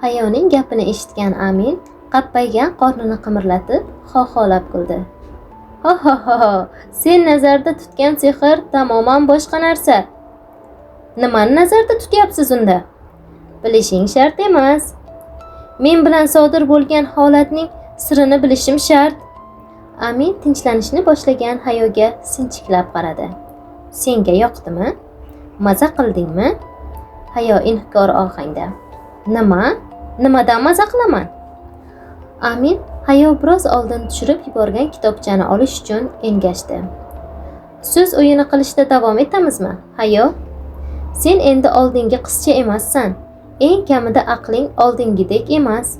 Hayoning gapini eshitgan Amin qappaygan qornini qimirlatib xoxolab kuldi. Ha ha ha ha, sen nazarda tutgan sehr tamoman boshqa narsa. Nimani nazarda tutyapsiz unda? Bilishing shart emas. Men bilan sodir bo'lgan holatning sirini bilishim shart. Amin tinchlanishni boshlagan Hayoga sinchiklab qaradi. Senga yoqdimi? Maza qildingmi? Hayo inhikor ohangda. Nimadan maza qilaman? Amin Hayo biroz oldin tushirib yuborgan kitobchani olish uchun engashdi. So'z o'yini qilishda davom etamizmi? Hayo, sen endi oldingi qizcha emassan. Eng kamida aqling oldingidek emas.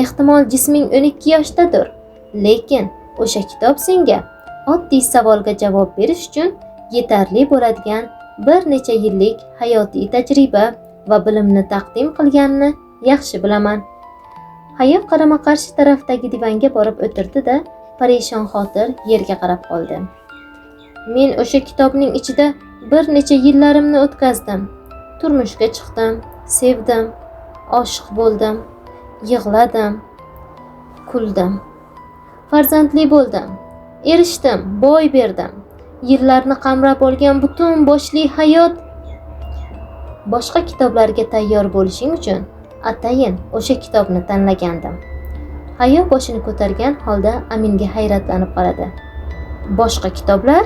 Ehtimol jisming 12 yoshdadir, lekin o'sha kitob senga oddiy savolga javob berish uchun yetarli bo'ladigan bir necha yillik hayotiy tajriba va bilimni taqdim qilganini yaxshi bilaman. Hayo qarama-qarshi tarafdagi divanga borib o'tirdi-da, parishon xotir yerga qarab qoldi. Men o'sha kitobning ichida bir necha yillarimni o'tkazdim. Turmushga chiqdim, sevdim, oshiq bo'ldim, yig'ladim, kuldim. Farzandli bo'ldim, erishdim, boy berdim. Yillarni qamrab olgan butun boshli hayot. Boshqa kitoblarga tayyor bo'lishing uchun atayin o'sha kitobni tanlagandim. Hayo boshini ko'targan holda Aminga hayratlanib qaradi. Boshqa kitoblar?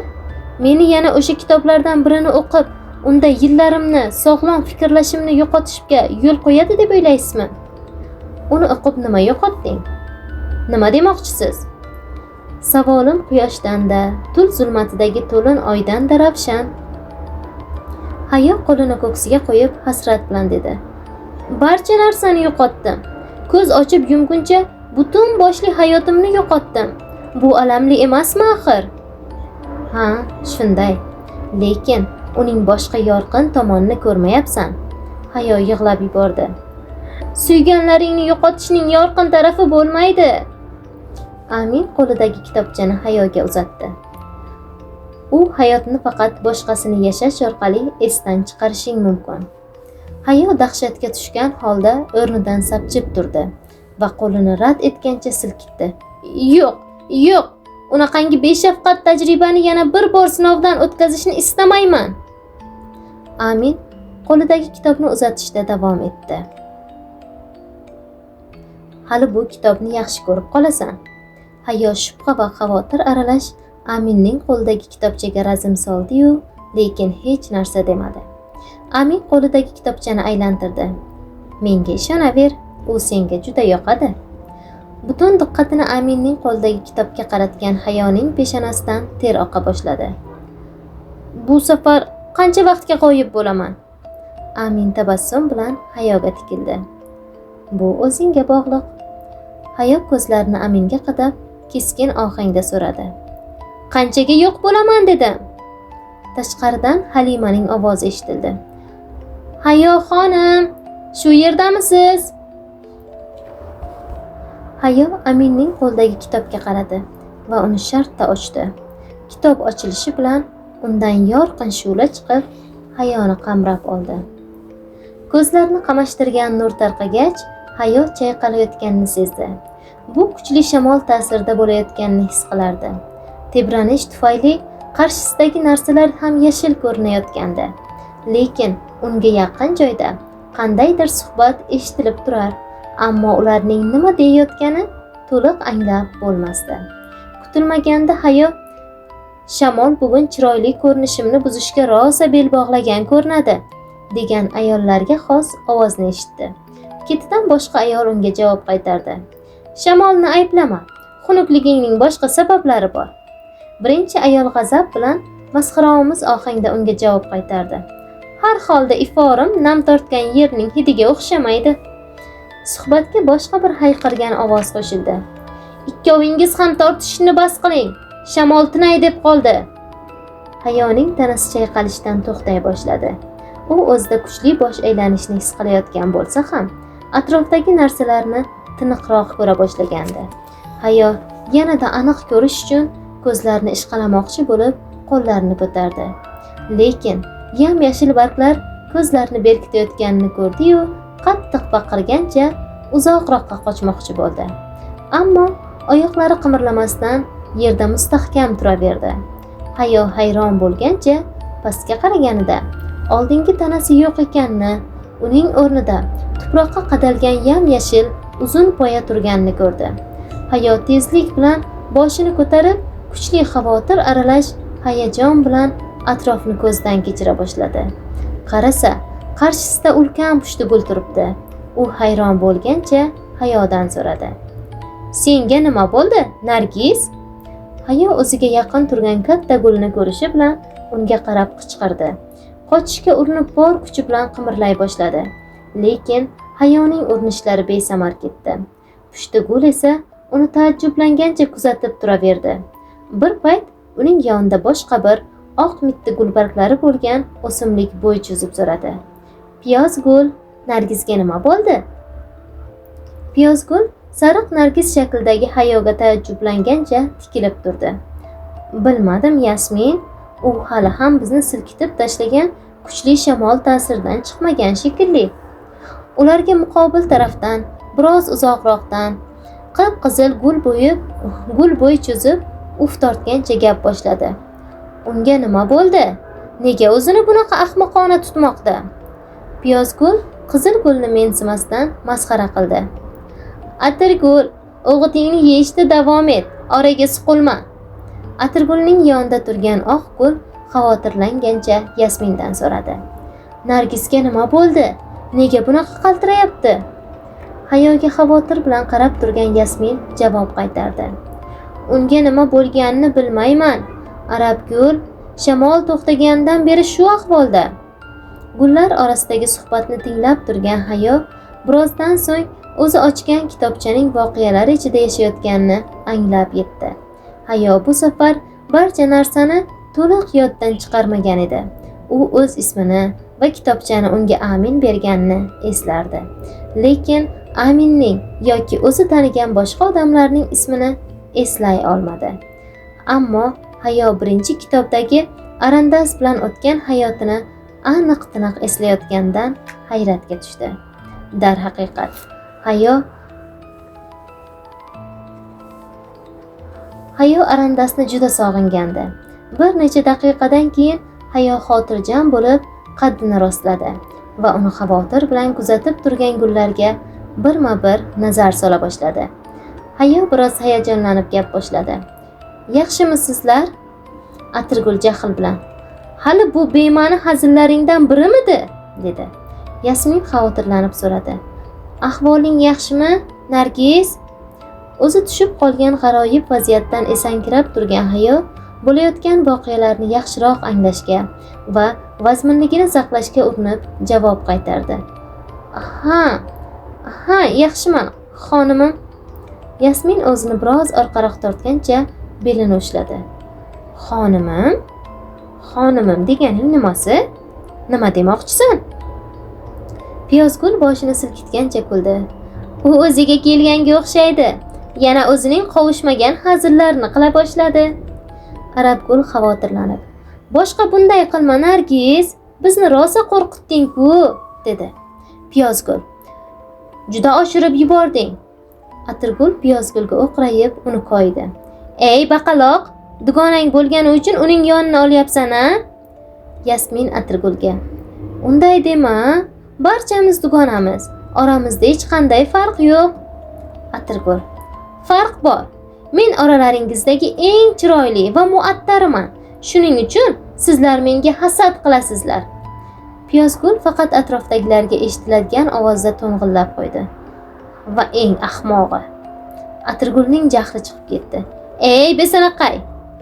Meni yana o'sha kitoblardan birini o'qib, unda yillarimni, sog'lom fikrlashimni yo'qotishga yo'l qo'yadi deb o'ylaysizmi? Uni o'qib nima yo'qotding? Nima demoqchisiz? Savolim quyoshdan-da, tul zulmatidagi to'lin oydan-da ravshan. Hayo qo'lini ko'ksiga qo'yib hasrat bilan dedi. Barcha narsani yo'qotdim. Ko'z ochib yumguncha butun boshli hayotimni yo'qotdim. Bu alamli emasmi axir? Ha, shunday. Lekin uning boshqa yorqin tomonini ko'rmayapsan. Hayo yig'lab yubordi. Suyganlaringni yo'qotishning yorqin tarafi bo'lmaydi. Amin qo'lidagi kitobchani Hayoga uzatdi. U hayotni faqat boshqasini yashash orqali esdan chiqarishing mumkin. Hayo dahshatga tushgan holda o'rnidan sapchib turdi va qo'lini rad etgancha silkitdi. Yo'q, unaqangi beshafqat tajribani yana bir bor sinovdan o'tkazishni istamayman. Amin qo'lidagi kitobni uzatishda davom etdi. Hali bu kitobni yaxshi ko'rib qolasan. Hayo shubha va xavotir aralash Aminning qo'lidagi kitobchaga razm soldi-yu, lekin hech narsa demadi. Amin qo'lidagi kitobchani aylantirdi. Menga ishonaver, u senga juda yoqadi. Butun diqqatini Aminning qo'lidagi kitobga qaratgan Hayoning peshonasidan ter oqa boshladi. Bu safar qancha vaqtga g'oyib bo'laman? Amin tabassum bilan Hayoga tikildi. Bu o'zingga bog'liq. Hayo ko'zlarini Aminga qadab keskin ohangda so'radi. Qanchaga yo'q bo'laman dedim. Tashqaridan Halimaning ovozi eshitildi. Hayo xonim, shu yerdamisiz? Hayo Aminning qo'ldagi kitobga qaradi va uni shartta ochdi. Kitob ochilishi bilan undan yorqin shu'la chiqib, Hayoni qamrab oldi. Ko'zlarini qamashtirgan nur tarqagach, Hayo chayqalayotganini sezdi. Bu kuchli shamol ta'sirida bo'layotganini his qilardi. Tebranish tufayli qarshisidagi narsalar ham yashil ko'rinayotgandi. Lekin unga yaqin joyda qandaydir suhbat eshitilib turar, ammo ularning nima deyayotgani to'liq anglab bo'lmasdi. Kutilmaganda Hayo, shamol bugun chiroyli ko'rinishimni buzishga rosa bel bog'lagan ko'rinadi, degan ayollarga xos ovozni eshitdi. Ketidan boshqa ayol unga javob qaytardi. Shamolni ayblama, xunukligingning boshqa sabablari bor. Birinchi ayol g'azab bilan masxaromuz ohangda unga javob qaytardi. Har holda iforim nam tortgan yerning hidiga o'xshamaydi. Suhbatga boshqa bir hayqirgan ovoz qo'shildi. Ikkovingiz ham tortishni bas qiling. Shamol tinay deb qoldi. Hayoning tanasi chayqalishdan to'xtay boshladi. U o'zida kuchli bosh aylanishni his qilayotgan bo'lsa ham, atrofdagi narsalarni tiniqroq ko'ra boshlagandi. Hayo yanada aniq ko'rish uchun ko'zlarini ishqalamoqchi bo'lib, qo'llarini ko'tardi. Lekin yam-yashil barglar ko'zlarini berkitayotganini ko'rdi-yu, qattiq baqirgancha uzoqroqqa qochmoqchi bo'ldi. Ammo oyoqlari qimirlamasdan yerda mustahkam turaverdi. Hayo hayron bo'lgancha pastga qaraganida oldingi tanasi yo'q ekanini, uning o'rnida tuproqqa qadalgan yam-yashil uzun poya turganini ko'rdi. Hayo tezlik bilan boshini ko'tarib, kuchli xavotir aralash hayajon bilan atrofni ko'zdan kechira boshladi. Qarasa, qarshisida ulkan pushtigul turibdi. U hayron bo'lgancha Hayodan so'radi: "Senga nima bo'ldi, Nargiz?" Hayo o'ziga yaqin turgan katta gulni ko'rishi bilan unga qarab qichqirdi. Qochishga urinib bor kuchi bilan qimirlay boshladi. Lekin Hayoning urinishlari besamar ketdi. Pushtigul esa uni taajjublangancha kuzatib turaverdi. Bir payt uning yonida boshqa bir oq mitti gulbarglari bo'lgan o'simlik bo'y cho'zib so'radi: "Piyozgul, Nargizga nima bo'ldi?" Piyozgul sariq nargiz shaklidagi Hayoga taajjublangancha tikilib turdi. "Bilmadim, Yasmin, u hali ham bizni silkitib tashlagan kuchli shamol ta'siridan chiqmagan shekilli." Ularga muqobil tarafdan, biroz uzoqroqdan qip-qizil gul bo'y cho'zib uf tortgancha gap boshladi. "Unga nima bo'ldi? Nega o'zini bunaqa ahmoqona tutmoqda?" Piyozgul qizil gulni mensimasdan masxara qildi. "Atirgul, o'g'itingni yeyishda davom et, oraga suqilma." Atirgulning yonida turgan oq gul xavotirlangancha Yasmindan so'radi: "Nargizga nima bo'ldi? Nega bunaqa qaltirayapti?" Hayoga xavotir bilan qarab turgan Yasmin javob qaytardi: "Unga nima bo'lganini bilmayman. Arabgul, shamol to'xtagandan beri shu ahvolda." Gullar orasidagi suhbatni tinglab turgan Hayo birozdan so'ng o'zi ochgan kitobchaning voqealari ichida yashayotganini anglab yetdi. Hayo bu safar barcha narsani to'liq yoddan chiqarmagan edi. U o'z ismini va kitobchani unga Amin berganini eslardi. Lekin Aminning yoki o'zi tanigan boshqa odamlarning ismini eslay olmadi. Ammo Hayo birinchi kitobdagi Arandas bilan o'tgan hayotini aniq-tiniq eslayotgandan hayratga tushdi. Darhaqiqat, Hayo Arandasni juda sog'ingandi. Bir necha daqiqadan keyin Hayo xotirjam bo'lib qaddini rostladi va uni xavotir bilan kuzatib turgan gullarga birma-bir nazar sola boshladi. Hayo biroz hayajonlanib gap boshladi: "Yaxshimisizlar?" Atirgul jahl bilan: "Hali bu bema'ni hazillaringdan birimidi?" dedi. Yasmin xavotirlanib so'radi: "Ahvoling yaxshimi, Nargiz?" O'zi tushib qolgan g'aroyib vaziyatdan esankirab turgan Hayo bo'layotgan voqealarni yaxshiroq anglashga va vazminligini saqlashga urinib javob qaytardi: Ha, yaxshiman, xonimim." Yasmin o'zini biroz orqaroq tortgancha belini ushladi. "Xonimim? Xonimim deganing nimasi? Nima demoqchisan?" Piyozgul boshini silkitgancha kuldi. "U o'ziga kelganga o'xshaydi. Yana o'zining qovushmagan hazillarini qila boshladi." Arabgul xavotirlanib: "Boshqa bunday qilma, Nargiz. Bizni rosa qo'rqitding-ku", dedi. Piyozgul: "Juda oshirib yubording." Atirgul Piyozgulga o'qrayib uni koydi. "Ey baqaloq, dugonang bo'lgani uchun uning yonini olyapsan-a?" Yasmin Atirgulga: "Unday dema, barchamiz dugonamiz. Oramizda hech qanday farq yo'q." Atirgul: "Farq bor. Men oralaringizdagi eng chiroyli va muattariman. Shuning uchun sizlar menga hasad qilasizlar." Piyozgul faqat atrofdagilarga eshitiladigan ovozda to'ng'illab qo'ydi: "Va eng ahmog'i." Atirgulning jahli chiqib ketdi. "Ey besanaqay,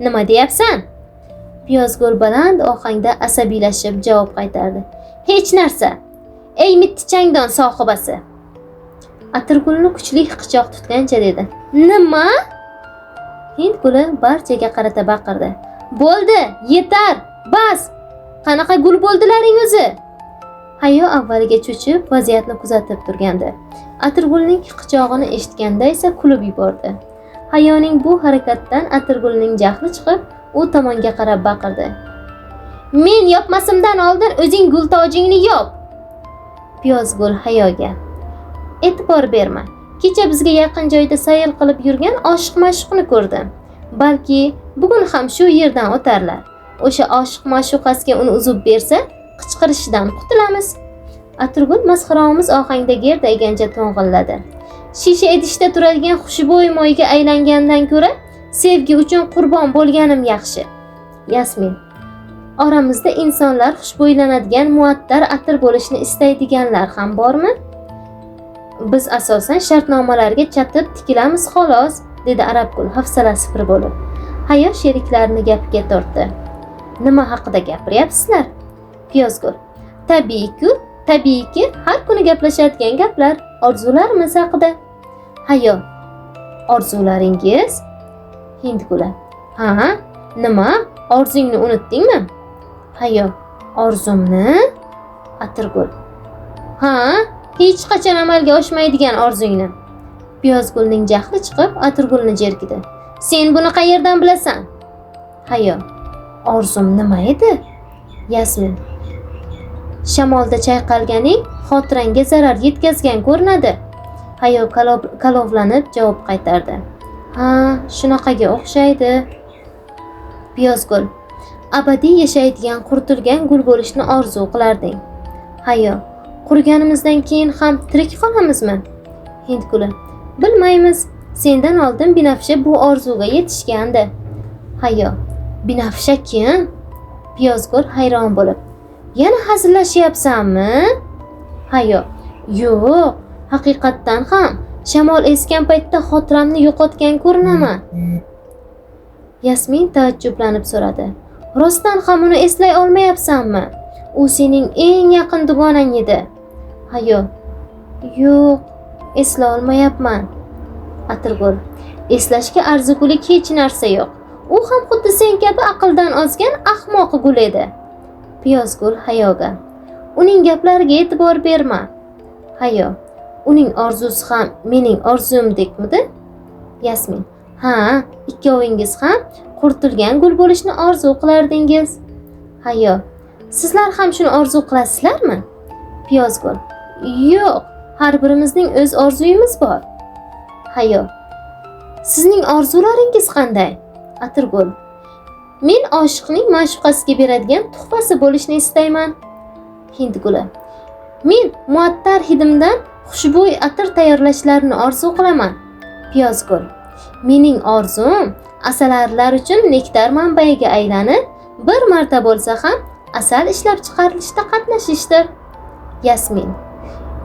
nima deyapsan?" Piyozgul baland ohangda asabiylashib javob qaytardi: "Hech narsa. Ey mitti changdon sohibasi." Atirgulni kuchli hiqichoq tutgancha dedi: "Nima?" Hind guli barchaga qarata baqirdi: "Bo'ldi, yetar, bas! Qanaqa gul bo'ldilaring o'zi?" Hayo avvaliga cho'chib vaziyatni kuzatib turgandi. Atirgulning hiqichog'ini eshitganda esa kulib yubordi. Hayoning bu harakatdan Atirgulning jahli chiqib, u tomonga qarab baqirdi: "Men yopmasimdan oldin o'zing gul tojingni yop." Piyozgul Hayoga: e'tibor berma. Kecha bizga yaqin joyda sayr qilib yurgan oshiq ma'shuqni ko'rdim. Balki bugun ham shu yerdan o'tarlar. O'sha oshiq ma'shuqasiga uni uzib bersa, qichqirishidan qutulamiz. Atirgul masxaromiz ohangda gerdaygancha to'ng'illadi. Shisha idishda turadigan xushbo'y moyga aylangandan ko'ra, sevgi uchun qurbon bo'lganim yaxshi. Yasmin: oramizda insonlar xushbo'ylanadigan muattar atir bo'lishni istaydiganlar ham bormi? Biz asosan shartnomalarga chatib tikilamiz xolos, dedi Arabgul hafsalasi pir bo'lib. Hayo sheriklarini gapiga tortdi. Nima haqida gapiryapsizlar? Piyozgul: tabiiyki, har kuni gaplashadigan gaplar, orzularimiz haqida. Hayo: orzularingiz? Hindgul: ha, nima? Orzungni unutdingmi? Hayo: orzumni? Atirgul: ha, hech qachon amalga oshmaydigan orzungni. Piyozgulning jahli chiqib, Atirgulni jerkidi. Sen buni qayerdan bilasan? Hayo: orzum nima edi? Yasmin: shamolda chayqalganing xotirangga zarar yetkazgan ko'rinadi. Hayo kalovlanib javob qaytardi. Ha, shunaqaga o'xshaydi. Piyozgul: abadiy yashaydigan quritilgan gul bo'lishni orzu qilarding. Hayo: qurganimizdan keyin ham tirik qolamizmi? Hindgul: bilmaymiz. Sendan oldin Binafsha bu orzuga yetishgandi. Hayo: Binafsha kim? Piyozgul hayron bo'lib: yana hazillashyapsanmi? Hayo: yo'q, haqiqatdan ham shamol esgan paytda xotiramni yo'qotgan ko'rinaman. Yasmin taajjublanib so'radi: rostdan ham uni eslay olmayapsanmi? U sening eng yaqin dugonang edi. Hayo: yo'q, eslay olmayapman. Atirgul: eslashga arzigulik hech narsa yo'q. U ham xuddi sen kabi aqldan ozgan ahmoq gul edi. Piyozgul Hayoga: uning gaplariga e'tibor berma. Hayo: uning orzusi ham mening orzumdekmidi? Yasmin: ha, ikkovingiz ham quritilgan gul bo'lishni orzu qilardingiz. Hayo: sizlar ham shuni orzu qilasizlarmi? Piyozgul: yo'q, har birimizning o'z orzuyimiz bor. Hayo: sizning orzularingiz qanday? Atirgul: men oshiqning ma'shuqasiga beradigan tuhfasi bo'lishni istayman. Hindgul: men muattar hidimdan xushbo'y atir tayyorlashlarini orzu qilaman. Piyozgul: mening orzum asalarilar uchun nektar manbaiga aylanib, bir marta bo'lsa ham asal ishlab chiqarilishda qatnashishdir. Yasmin: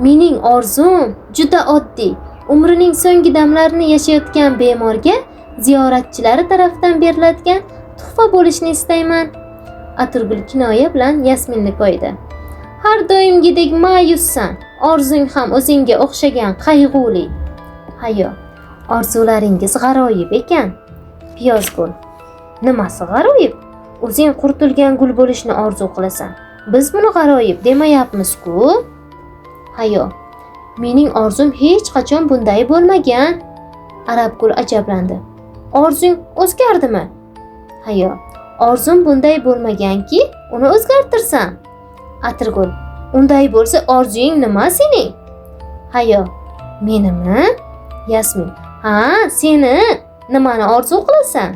mening orzum juda oddiy. Umrining so'nggi damlarini yashayotgan bemorga ziyoratchilari tarafdan beriladigan tuhfa bo'lishni istayman. Atirgul kinoya bilan Yasminni qo'ydi. Har doimgidek ma'yussan. Orzung ham o'zingga o'xshagan qayg'uli. Hayo: orzularingiz g'aroyib ekan. Piyozgul: nimasi g'aroyib? O'zing quritilgan gul bo'lishni orzu qilasan. Biz buni g'aroyib demayapmiz-ku. Hayo: mening orzum hech qachon bunday bo'lmagan. Arabgul ajablandi. Orzung o'zgardimi? Hayo: orzum bunday bo'lmaganki, uni o'zgartirsan. Atirgul: unday bo'lsa orzung nima sening? Hayo: menimi? Yasmin: ha, seni. Nimani orzu qilasan?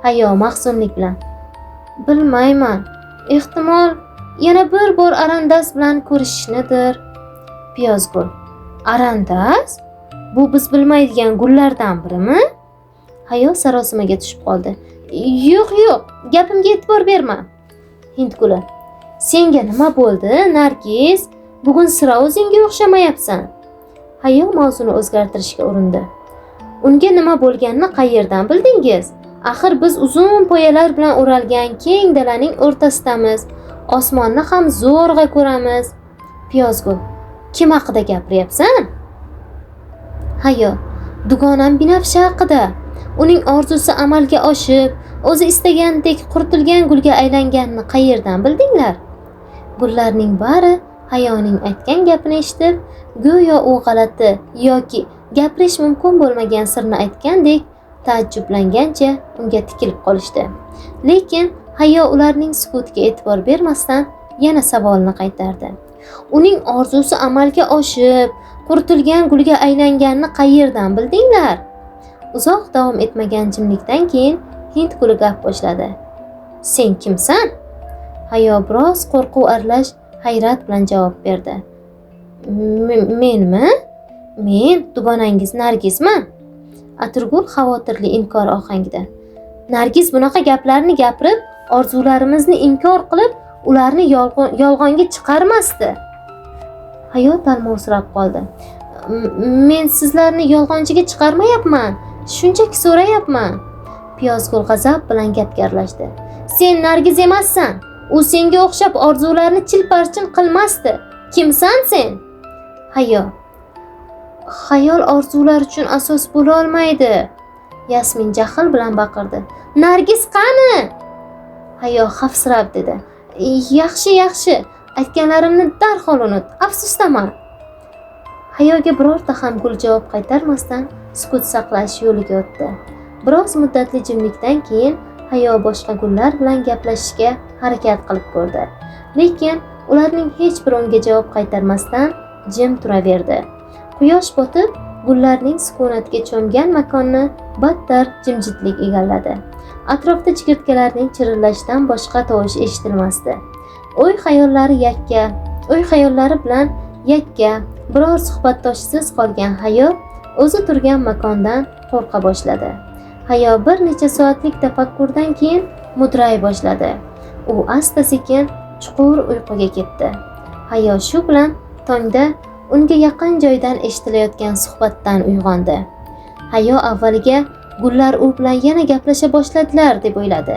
Hayo mahzunlik bilan: bilmayman. Ehtimol yana bir bor arandas bilan ko'rishishnidir. Piyozgul: arandas? Bu biz bilmaydigan gullardan birimi? Hayo sarosimaga tushib qoldi. Yo'q, gapimga e'tibor berma. Hindgul: senga nima bo'ldi, Nargiz? Bugun sira o'zingga o'xshamayapsan. Hayo mavzuni o'zgartirishga urindi. Unga nima bo'lganini qayerdan bildingiz? Axir biz uzun poyalar bilan o'ralgan keng dalaning o'rtasidamiz. Osmonni ham zo'rg'a ko'ramiz. Piyozgul: kim haqida gapiryapsan? Hayo: dugonam Binafsha haqida. Uning orzusi amalga oshib, o'zi istagandek quritilgan gulga aylanganini qayerdan bildinglar? Gullarning bari Hayoning aytgan gapini eshitib, go'yo u g'alati yoki gapirish mumkin bo'lmagan sirni aytgandek taajjublangancha unga tikilib qolishdi. Lekin Hayo ularning sukutiga e'tibor bermasdan yana savolni qaytardi. Uning orzusi amalga oshib, quritilgan gulga aylanganini qayerdan bildinglar? Uzoq davom etmagan jimlikdan keyin Hind guli gap boshladi. Sen kimsan? Hayo biroz qo'rquv aralash hayrat bilan javob berdi. Menmi? Men dugonangiz Nargizman. Atirgul xavotirli inkor ohangida. Nargiz bunaqa gaplarni gapirib, orzularimizni inkor qilib, ularni yolg'onga chiqarmasdi. Hayo talmovsirab qoldi. Men sizlarni yolg'onchiga chiqarmayapman, shunchaki so'rayapman. Piyozgul g'azab bilan gapga aralashdi. Sen Nargiz emassan. U senga o'xshab orzularni chilparchin qilmasdi. Kimsan sen? Hayo. Xayol orzular uchun asos bo'la olmaydi. Yasmin jahl bilan baqirdi. Nargiz qani? Hayo xavfsirab dedi. Yaxshi. Aytganlarimni darhol unut. Afsusdaman. Hayoga birorta ham gul javob qaytarmasdan sukut saqlash yo'liga o'tdi. Biroz muddatli jimlikdan keyin Hayo boshqa gullar bilan gaplashishga harakat qilib ko'rdi. Lekin ularning hech biri unga javob qaytarmasdan jim turaverdi. Quyosh botib, gullarning sukunatga cho'mgan makonni battar jimjitlik egalladi. Atrofda chigirtkalarning chirillashidan boshqa tovush eshitilmasdi. O'y xayollari bilan yakka, biror suhbatdoshsiz qolgan Hayo o'zi turgan makondan qo'rqa boshladi. Hayo bir necha soatlik tafakkurdan keyin mudray boshladi. U asta-sekin chuqur uyquga ketdi. Hayo shu bilan tongda unga yaqin joydan eshitilayotgan suhbatdan uyg'ondi. Hayo avvaliga gullar u bilan yana gaplasha boshladilar deb o'yladi.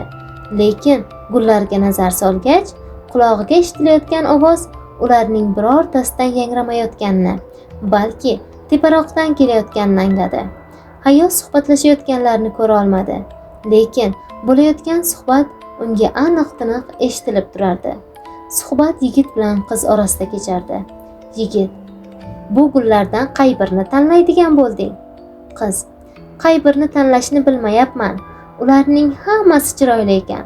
Lekin gullarga nazar solgach, qulog'iga eshitilayotgan ovoz ularning birortasidan yangramayotganini, balki teparoqdan kelayotganini angladi. Hayo suhbatlashayotganlarni ko'ra olmadi, lekin bo'layotgan suhbat unga aniq-tiniq eshitilib turardi. Suhbat yigit bilan qiz orasida kechardi. Yigit: "Bu gullardan qay birini tanlaydigan bo'lding?" Qiz: "Qay birini tanlashni bilmayapman. Ularning hammasi chiroyli ekan.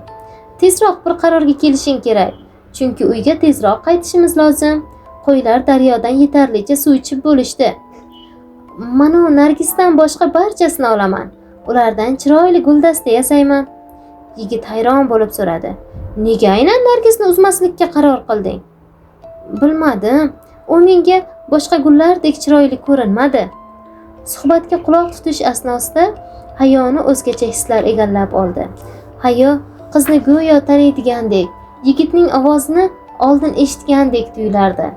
Tezroq bir qarorga kelishing kerak, chunki uyga tezroq qaytishimiz lozim. Qo'ylar daryodan yetarlicha suv ichib bo'lishdi. Mana Nargisdan boshqa barchasini olaman. Ulardan chiroyli guldasta yasayman." Yigit hayron bo'lib so'radi. "Nega aynan Nargisni uzmaslikka qaror qilding?" "Bilmadim. U menga boshqa gullardek chiroyli ko'rinmadi." Suhbatga quloq tutish asnosida Hayoni o'zgacha hislar egallab oldi. Hayo qizni go'yo taniydigandek, yigitning ovozini oldin eshitgandek tuyulardi.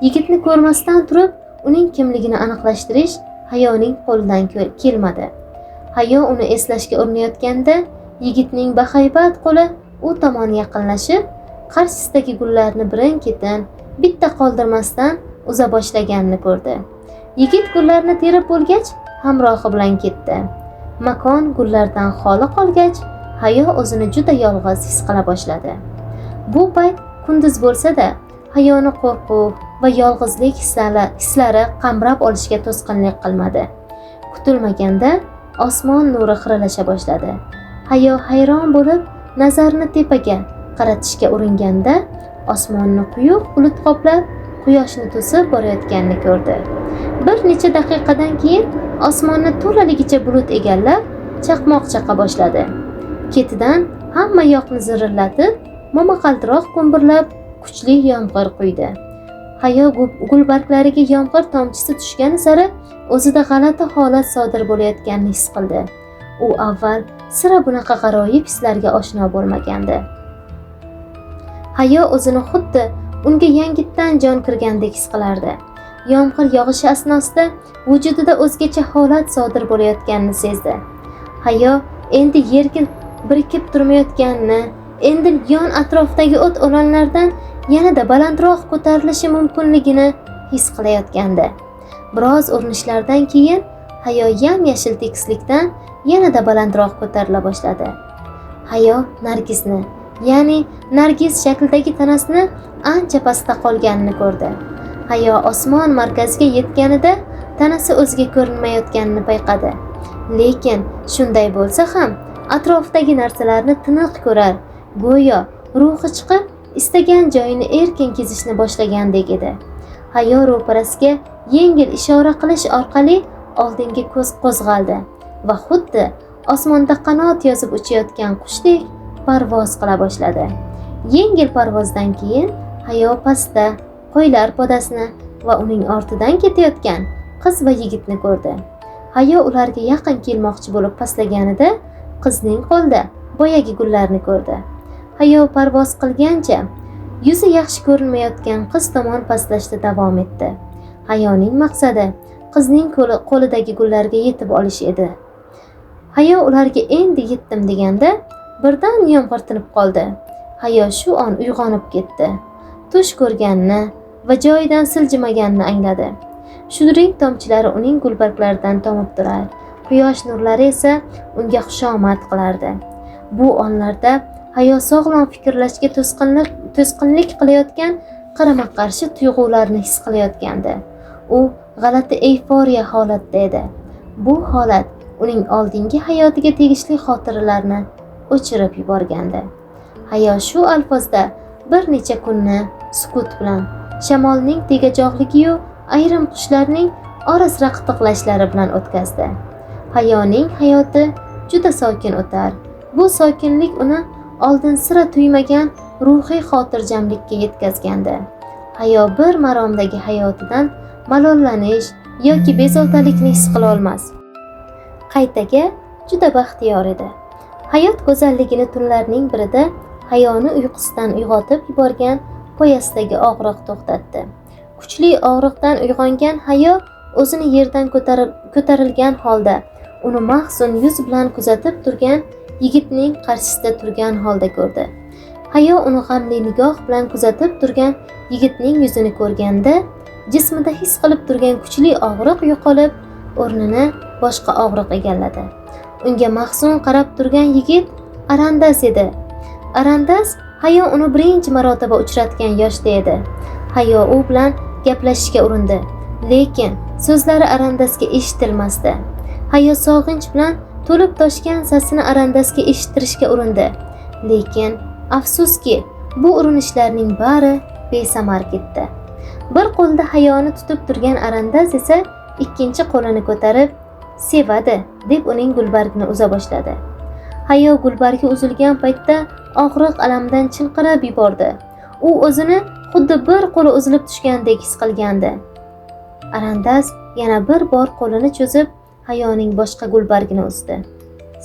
Yigitni ko'rmasdan turib, uning kimligini aniqlashtirish Hayoning qo'lidan kelmadi. Hayo uni eslashga urinayotganda, yigitning bahaybat qo'li u tomon yaqinlashib, qarshisidagi gullarni birin-ketin, bitta qoldirmasdan uza boshlaganini ko'rdi. Yigit gullarni terib bo'lgach, hamrohi bilan ketdi. Makon gullardan xoli qolgach, Hayo o'zini juda yolg'iz his qila boshladi. Bu payt kunduz bo'lsa-da, Hayoni qo'rquv va yolg'izlik hislari qamrab olishga to'sqinlik qilmadi. Kutilmaganda osmon nuri xiralasha boshladi. Hayo hayron bo'lib, nazarini tepaga qaratishga uringanda, osmonni quyuq bulut qoplab, quyoshni to'sib borayotganini ko'rdi. Bir necha daqiqadan keyin osmonni to'laligicha bulut egallab, chaqmoq chaqa boshladi. Ketidan hamma yoqni zirillatib, momaqaldiroq gumburlab, kuchli yomg'ir quydi. Hayo gulbarglariga yomg'ir tomchisi tushgani sari o'zida g'alati holat sodir bo'layotganini his qildi. U avval sira bunaqa g'aroyib hislarga oshno bo'lmagandi. Hayo o'zini xuddi unga yangitdan jon kirgandek his qilardi. Yomg'ir yog'ishi asnosida vujudida o'zgacha holat sodir bo'layotganini sezdi. Hayo endi yerga birikib turmayotganini, endi yon atrofdagi o't o'lanlardan yanada balandroq ko'tarilishi mumkinligini his qilayotgandi. Biroz urinishlardan keyin Hayo yam-yashil tekislikdan yanada balandroq ko'tarila boshladi. Hayo Nargisni, ya'ni Nargiz shaklidagi tanasini ancha pastda qolganini ko'rdi. Hayo osmon markaziga yetganida tanasi o'ziga ko'rinmayotganini payqadi. Lekin shunday bo'lsa ham atrofdagi narsalarni tiniq ko'rar, go'yo ruhi chiqib istagan joyini erkin kezishni boshlagandek edi. Hayo ro'parasiga yengil ishora qilish orqali oldinga ko'z qo'zg'aldi va xuddi osmonda qanot yozib uchayotgan qushdek parvoz qila boshladi. Yengil parvozdan keyin Hayo pastda qo'ylar podasini va uning ortidan ketayotgan qiz va yigitni ko'rdi. Hayo ularga yaqin kelmoqchi bo'lib pastlaganida qizning qo'lida boyagi gullarni ko'rdi. Hayo parvoz qilgancha yuzi yaxshi ko'rinmayotgan qiz tomon pastlashda davom etdi. Hayoning maqsadi qizning qo'lidagi gullarga yetib olish edi. Hayo ularga endi yetdim deganda birdan yomg'ir tinib qoldi. Hayo shu on uyg'onib ketdi. Tush ko'rganini va joyidan siljimaganini angladi. Shudring tomchilari uning gulbarglaridan tomib turar, quyosh nurlari esa unga xushomad qilardi. Bu onlarda Hayo sog'lom fikrlashga to'sqinlik qilayotgan qarama-qarshi tuyg'ularni his qilayotgandi. U g'alati euforiya holatda edi. Bu holat uning oldingi hayotiga tegishli xotiralarni o'chirib yuborgandi. Hayo shu alfozda bir necha kunni sukut bilan, shamolning tegajoqligi-yu ayrim qushlarning ora-sira qitiqlashlari bilan o'tkazdi. Hayoning hayoti juda sokin o'tar. Bu sokinlik uni oldin sira tuymagan ruhiy xotirjamlikka yetkazgandi. Hayo bir maromdagi hayotidan malollanish yoki bezovtalikni his qila olmas. Qaytaga juda baxtiyor edi. Hayot go'zalligini tunlarning birida Hayoni uyqusidan uyg'otib yuborgan poyasdagi og'riq to'xtatdi. Kuchli og'riqdan uyg'ongan Hayo o'zini yerdan ko'tarilgan holda uni mahzun yuz bilan kuzatib turgan yigitning qarshisida turgan holda ko'rdi. Hayo uni g'amli nigoh bilan kuzatib turgan yigitning yuzini ko'rganda jismida his qilib turgan kuchli og'riq yo'qolib, o'rnini boshqa og'riq egalladi. Unga mahzun qarab turgan yigit Arandas edi. Arandas Hayo uni birinchi marotaba uchratgan yoshda edi. Hayo u bilan gaplashishga urindi, lekin so'zlari Arandasga eshitilmasdi. Hayo sog'inch bilan to'lib toshgan sasini Arandasga eshittirishga urindi, lekin afsuski bu urinishlarning bari besamar ketdi. Bir qo'lda Hayoni tutib turgan Arandas esa ikkinchi qo'lini ko'tarib, "Sevadi" deb uning gulbargini uza boshladi. Hayo gulbargi uzilgan paytda og'riq alamdan chinqirab yubordi. U o'zini xuddi bir qo'li uzilib tushgandek his qilgandi. Arandas yana bir bor qo'lini cho'zib Hayoning boshqa gulbargini uzdi.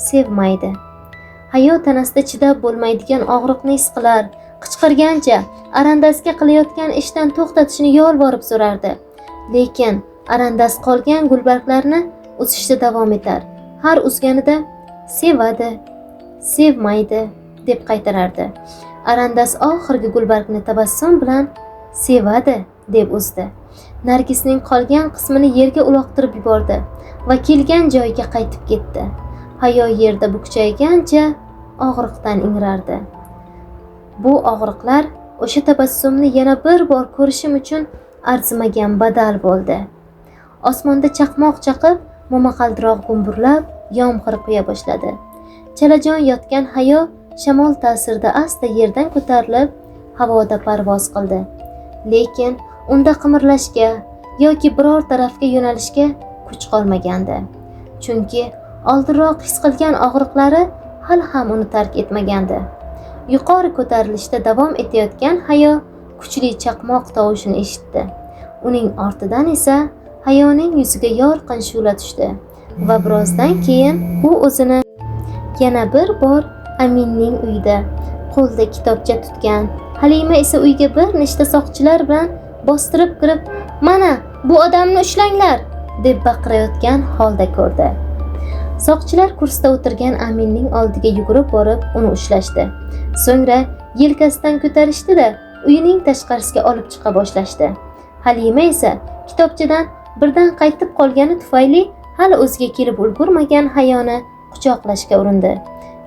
Sevmaydi. Hayo tanasida chidab bo'lmaydigan og'riqni his qilar, qichqirgancha Arandasga qilayotgan ishdan to'xtatishini yolvorib so'rardi. Lekin Arandas qolgan gulbarglarni uzishda davom etar. Har uzganida "Sevadi", "Sevmaydi" deb qaytarardi. Arandas oxirgi gulbargni tabassum bilan "Sevadi" deb uzdi. Nargisning qolgan qismini yerga uloqtirib yubordi va kelgan joyiga qaytib ketdi. Hayo yerda bukchaygancha og'riqdan ingrardi. Bu og'riqlar o'sha tabassumni yana bir bor ko'rishim uchun arzimagan badal bo'ldi. Osmonda chaqmoq chaqib, momaqaldiroq gumburlab, yomg'ir quya boshladi. Chalajon yotgan Hayo shamol ta'sirida asta yerdan ko'tarilib, havoda parvoz qildi. Lekin unda qimirlashga yoki biror tarafga yo'nalishga kuch qolmagandi. Chunki oldinroq his qilgan og'riqlari hali ham uni tark etmagandi. Yuqori ko'tarilishda davom etayotgan Hayo kuchli chaqmoq tovushini eshitdi. Uning ortidan esa Hayoning yuziga yorqin shu'la tushdi va birozdan keyin u o'zini yana bir bor Aminning uyida qo'lda kitobcha tutgan, Halima esa uyga bir nechta soqchilar bilan bostirib kirib, "Mana, bu odamni ushlanglar!" deb baqirayotgan holda ko'rdi. Soqchilar kursida o'tirgan Aminning oldiga yugurib borib uni ushlashdi. So'ngra yelkasidan ko'tarishdi-da, uyining tashqarisiga olib chiqa boshlashdi. Halima esa kitobchadan birdan qaytib qolgani tufayli hali o'ziga kelib ulgurmagan Hayoni quchoqlashga urindi.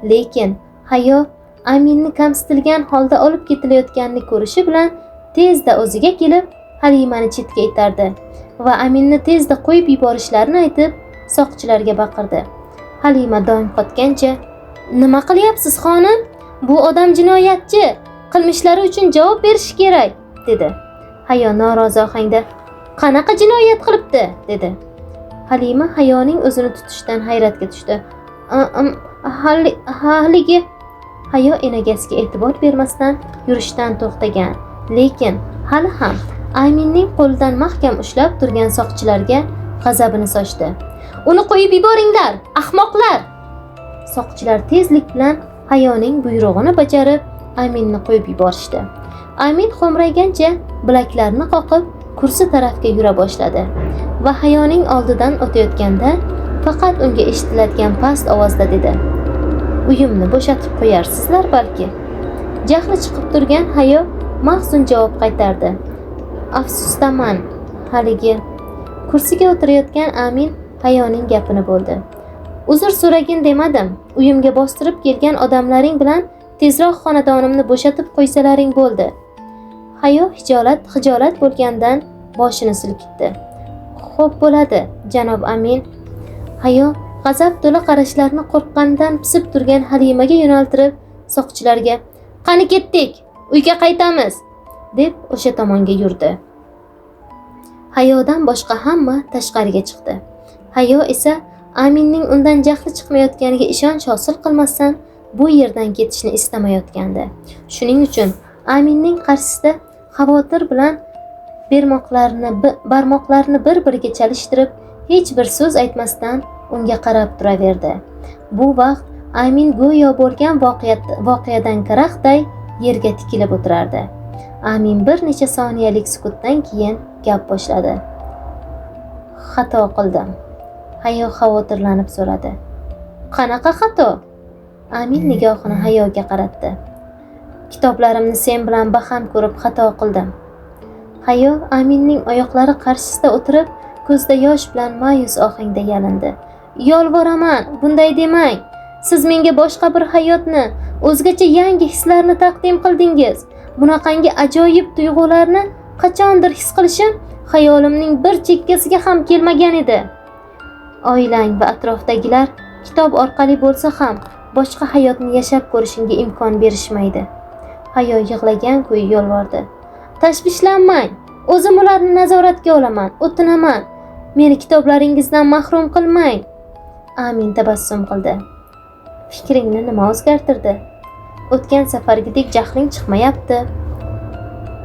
Lekin Hayo Aminni kamsitilgan holda olib ketilayotganini ko'rishi bilan tezda o'ziga kelib Halimani chetga itardi va Aminni tezda qo'yib yuborishlarini aytib soqchilarga baqirdi. Halima dong qotgancha, "Nima qilyapsiz, xonim? Bu odam jinoyatchi, qilmishlari uchun javob berishi kerak", dedi. Hayo norozi ohangda, qanaqa jinoyat qilibdi, dedi. Halima Hayoning o'zini tutishidan hayratga tushdi. Haligi Hayo enagasiga e'tibor bermasdan yurishdan to'xtagan, lekin hali ham Aminning qo'lidan mahkam ushlab turgan soqchilarga g'azabini sochdi. Uni qo'yib yuboringlar, ahmoqlar! Soqchilar tezlik bilan Hayoning buyrug'ini bajarib, Aminni qo'yib yuborishdi. Amin xo'mraygancha bilaklarini qoqib kursi tarafga yura boshladi va Hayoning oldidan o'tayotganda faqat unga eshitiladigan past ovozda dedi: "Uyimni bo'shatib qo'yarsizlar balki?" Jahli chiqib turgan Hayo mahzun javob qaytardi: "Afsusdaman." Haligi kursiga o'tirayotgan Amin Hayoning gapini bo'ldi. "Uzr so'ragin demadim. Uyimga bostirib kelgan odamlaring bilan tezroq xonadonimni bo'shatib qo'ysalaring bo'ldi." Hayo hijolat bo'lgandan boshini silkitdi. "Xo'p bo'ladi, janob Amin." Hayo g'azab to'la qarashlarni qo'rqqanidan pisib turgan Halimaga yo'naltirib, soqchilarga "Qani ketdik, uyga qaytamiz", deb o'sha tomonga yurdi. Hayodan boshqa hamma tashqariga chiqdi. Hayo esa Aminning undan jahli chiqmayotganiga ishonch hosil qilmasdan bu yerdan ketishni istamayotgandi. Shuning uchun Aminning qarshisida xavotir bilan barmoqlarini bir-biriga chalishtirib, hech bir so'z aytmasdan unga qarab turaverdi. Bu vaqt Amin go'yo bo'lgan voqeadan karaxtday yerga tikilib o'tirardi. Amin bir necha soniyalik sukutdan keyin gap boshladi. "Xato qildim." Hayo xavotirlanib so'radi. "Qanaqa xato?" Amin nigohini Hayoga qaratdi. "Kitoblarimni sen bilan baham ko'rib xato qildim." Hayo Aminning oyoqlari qarshisida o'tirib, ko'zda yosh bilan ma'yus ohangda yalindi. "Yolvoraman, bunday demang. Siz menga boshqa bir hayotni, o'zgacha yangi hislarni taqdim qildingiz. Bunaqangi ajoyib tuyg'ularni qachondir his qilishim xayolimning bir chekkasiga ham kelmagan edi. Oilang va atrofdagilar kitob orqali bo'lsa ham boshqa hayotni yashab ko'rishingga imkon berishmaydi." Hayo yig'lagan kuyi yolvordi. "Tashvishlanmang. O'zim ularni nazoratga olaman, o'tinaman. Meni kitoblaringizdan mahrum qilmang." Amin tabassum qildi. "Fikringni nima o'zgartirdi? O'tgan safargidek jahling chiqmayapti."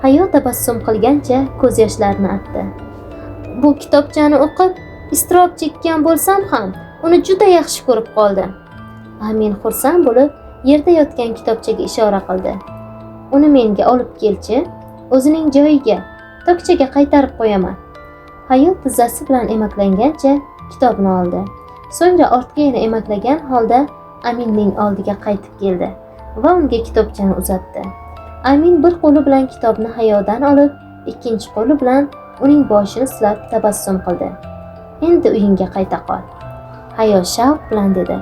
Hayo tabassum qilgancha ko'z yoshlarini artdi. "Bu kitobchani o'qib iztirob chekkan bo'lsam ham, uni juda yaxshi ko'rib qoldim." Amin xursand bo'lib, yerda yotgan kitobchaga ishora qildi. "Uni menga olib kelchi, o'zining joyiga, tokchaga qaytarib qo'yaman." Hayo tizzasi bilan emaklangancha kitobni oldi. So'ngra ortga yana emaklagan holda Aminning oldiga qaytib keldi va unga kitobchani uzatdi. Amin bir qo'li bilan kitobni Hayodan olib, ikkinchi qo'li bilan uning boshini silab tabassum qildi. "Endi uyingga qayta qol." Hayo shavq bilan dedi.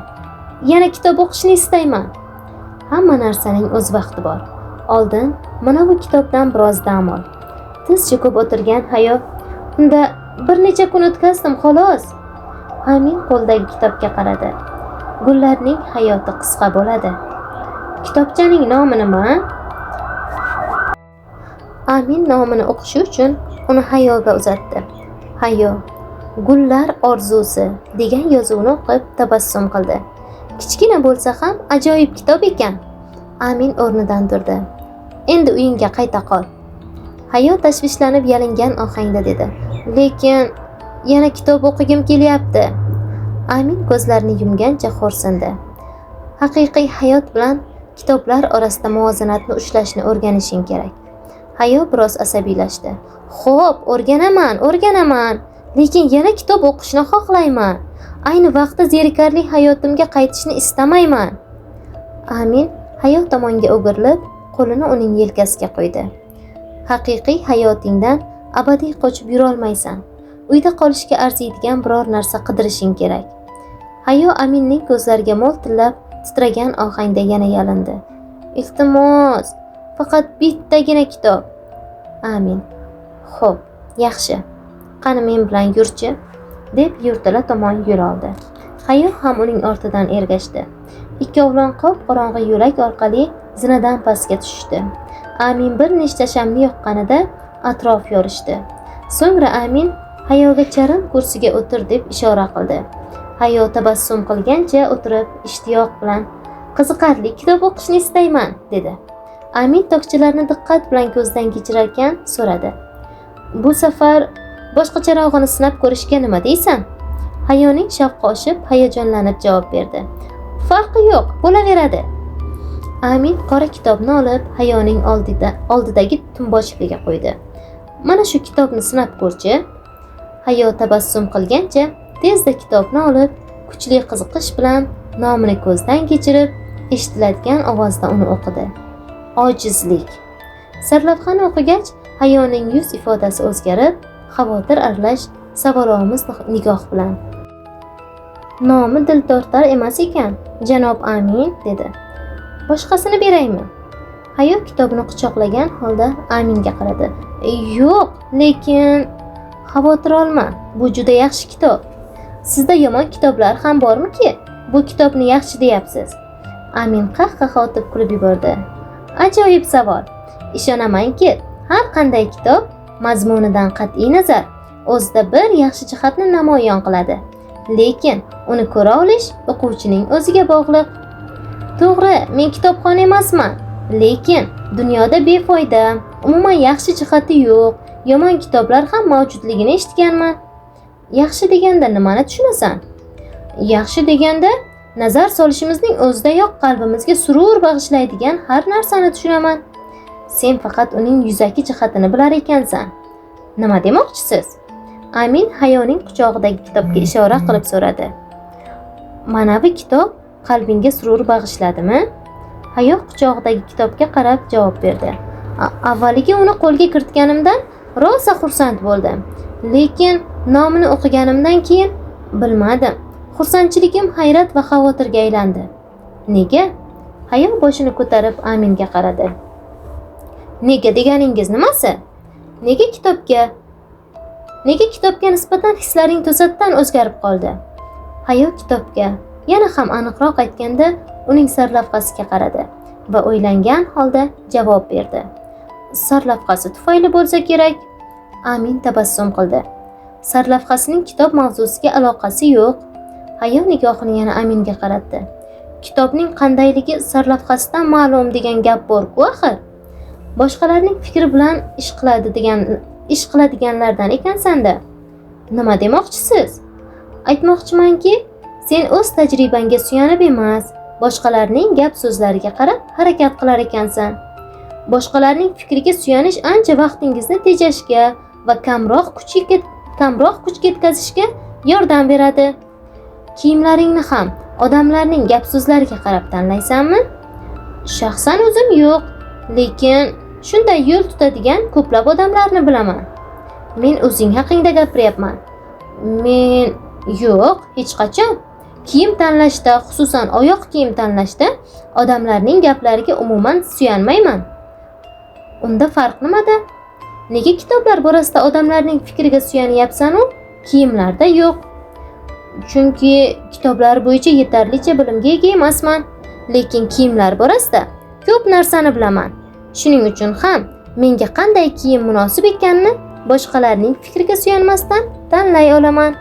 "Yana kitob o'qishni istayman." "Hamma narsaning o'z vaqti bor. Oldin mana bu kitobdan biroz dam ol." Tiz cho'kib o'tirgan Hayo, "Unda bir necha kun o'tkazdim xolos." Amin qo'ldagi kitobga qaradi. "Gullarning hayoti qisqa bo'ladi." "Kitobchaning nomi nima?" Amin nomini o'qishi uchun uni Hayoga uzatdi. Hayo "Gullar orzusi" degan yozuvni o'qib tabassum qildi. Kichkina bo'lsa ham ajoyib kitob ekan. Amin o'rnidan turdi. "Endi uyingga qayta qol." Hayo tashvishlanib yalingan ohangda dedi. "Lekin yana kitob o'qigim kelyapti." Amin ko'zlarini yumgancha xo'rsindi. "Haqiqiy hayot bilan kitoblar orasida muvozanatni ushlashni o'rganishing kerak." Hayo biroz asabiylashdi. "Xo'p, o'rganaman, lekin yana kitob o'qishni xohlayman. Ayni vaqtda zerikarli hayotimga qaytishni istamayman." Amin Hayo tomonga o'girilib, qo'lini uning yelkasiga qo'ydi. "Haqiqiy hayotingdan abadiy qochib yura olmaysan. Uyda qolishga arziydigan biror narsa qidirishing kerak." Hayo Aminning ko'zlariga mo'ltillab, titragan ohangda yana yalindi. "Iltimos, faqat bittagina kitob." Amin "Xo'p, yaxshi. Qani men bilan yurchi?" deb yurtala tomon yo'l oldi. Hayo ham uning ortidan ergashdi. Ikkovlon qop-qorong'i yo'lak orqali zinadan pastga tushdi. Amin bir nechta shamni yoqqanida atrof yorishdi. So'ngra Amin Hayoga charin kursiga o'tir deb ishora qildi. Hayo tabassum qilgancha o'tirib, ishtiyoq bilan qiziqarli kitob o'qishni istayman dedi. Amin tokchalarni diqqat bilan ko'zdan kechirarkan so'radi. Bu safar boshqacharog'ini sinab ko'rishga nima deysan? Hayoning shavqi oshib, hayajonlanib javob berdi. Farqi yo'q, bo'laveradi. Amin qora kitobni olib, Hayoning oldidagi tumbochkaga qo'ydi. Mana shu kitobni sinab ko'rchi. Hayo tabassum qilgancha tezda kitobni olib, kuchli qiziqish bilan nomini ko'zdan kechirib, eshitiladigan ovozda uni o'qidi. Ojizlik. Sarlavhani o'qigach, Hayoning yuz ifodasi o'zgarib, xavotir aralash savolomuz nigoh bilan. Nomi dil tortar emas ekan, janob Amin dedi. Boshqasini beraymi? Hayo kitobni quchoqlagan holda Aminga qaradi. Yo'q, lekin xavotir olma, bu juda yaxshi kitob. Sizda yomon kitoblar ham bormi-ki, bu kitobni yaxshi deyapsiz? Amin qahqaha otib kulib yubordi. Ajoyib savol. Ishonamanki, har qanday kitob mazmunidan qat'iy nazar o'zida bir yaxshi jihatni namoyon qiladi. Lekin uni ko'ra olish o'quvchining o'ziga bog'liq. To'g'ri, men kitobxon emasman, lekin dunyoda befoyda, umuman yaxshi jihati yo'q, yomon kitoblar ham mavjudligini eshitganman. Yaxshi deganda nimani tushunasan? Yaxshi deganda nazar solishimizning o'zidayoq qalbimizga surur bag'ishlaydigan har narsani tushunaman. Sen faqat uning yuzaki jihatini bilar ekansan. Nima demoqchisiz? Amin Hayoning quchog'idagi kitobga ishora qilib so'radi. Mana bu kitob qalbingga surur bag'ishladimi? Hayo quchog'idagi kitobga qarab javob berdi. Avvaliga uni qo'lga kiritganimdan rosa xursand bo'ldim. Lekin nomini o'qiganimdan keyin bilmadim. Xursandchiligim hayrat va xavotirga aylandi. Nega? Hayo boshini ko'tarib Aminga qaradi. Nega deganingiz nimasi? Nega kitobga nisbatan hislaring to'satdan o'zgarib qoldi? Hayo kitobga, yana ham aniqroq aytganda, uning sarlavhasiga qaradi va o'ylangan holda javob berdi. Sarlavhasi tufayli bo'lsa kerak. Amin tabassum qildi. Sarlavhasining kitob mavzusiga aloqasi yo'q. Hayo nigohini yana Aminga qaratdi. Kitobning qandayligi sarlavhasidan ma'lum degan gap bor-ku axir. Boshqalarning fikri bilan ish qiladiganlardan ekansan-da. Nima demoqchisiz? Aytmoqchimanki, sen o'z tajribangga suyanib emas, boshqalarning gap so'zlariga qarab harakat qilar ekansan. Boshqalarning fikriga suyanish ancha vaqtingizni tejashga va kamroq kuch ketkazishga yordam beradi. Kiyimlaringni ham odamlarning gap so'zlariga qarab tanlaysanmi? Shaxsan o'zim yo'q, lekin shunday yo'l tutadigan ko'plab odamlarni bilaman. Men o'zing haqingda gapiryapman. Men yo'q, hech qachon. Kiyim tanlashda, xususan oyoq kiyim tanlashda odamlarning gaplariga umuman suyanmayman. Unda farq nimada? Nega kitoblar borasida odamlarning fikriga suyanyapsan-u, kiyimlarda yo'q? Chunki kitoblar bo'yicha yetarlicha bilimga ega emasman, lekin kiyimlar borasida ko'p narsani bilaman. Shuning uchun ham menga qanday kiyim munosib ekanini boshqalarning fikriga suyanmasdan tanlay olaman.